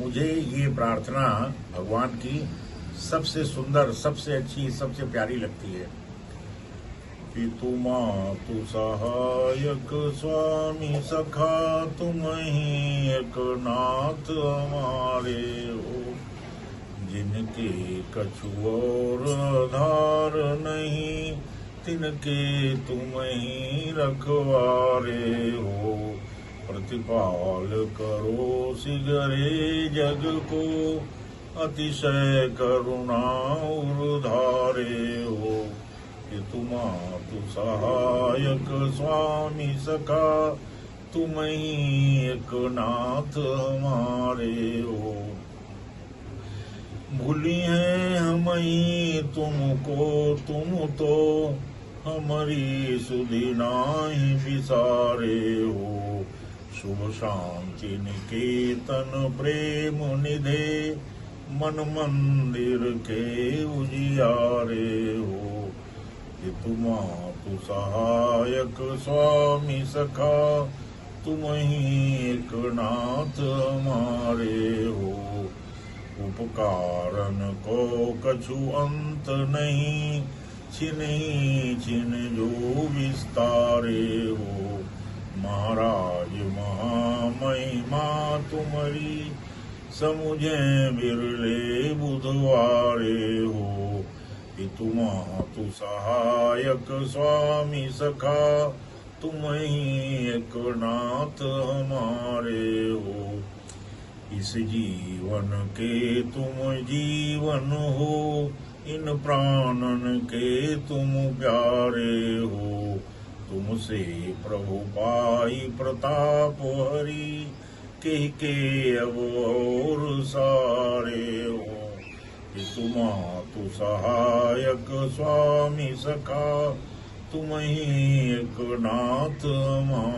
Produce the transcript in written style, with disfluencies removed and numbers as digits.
मुझे ये प्रार्थना भगवान की सबसे सुंदर, सबसे अच्छी, सबसे प्यारी लगती है। पितु मातु सहायक स्वामी सखा, तुम ही एक नाथ हमारे हो। जिनके कछु और आधार नहीं, तिनके तुम ही रखवारे हो। प्रतिपाल करो सिगरे जग को, अतिशय करुणा उर्धारे हो। पितु मातु सहायक स्वामी सखा, तुम ही एक नाथ हमारे हो। भूली है हम ही तुमको, तुम तो हमारी सुधि नाही विसारे हो। शुभ शांति निकेतन प्रेम निधे, मन मंदिर के उजियारे हो। पितु मातु सहायक स्वामी सखा, तुम ही एक नाथ हमारे हो। उपकारन को कछु अंत नहीं, छिनहि छिन जो विस्तारे हो। महाराज महामहिमा तुम्हारी, समुझे बिरले बुधवारे हो। पितु मातु सहायक स्वामी सखा, तुम ही एक नाथ हमारे हो। इस जीवन के तुम जीवन हो, इन प्राणन के तुम प्यारे हो। तुमसे प्रभु पाई प्रताप हरि, के अब और सारे हो। पितु मातु सहायक स्वामी सखा, तुम ही एक नाथ हमारे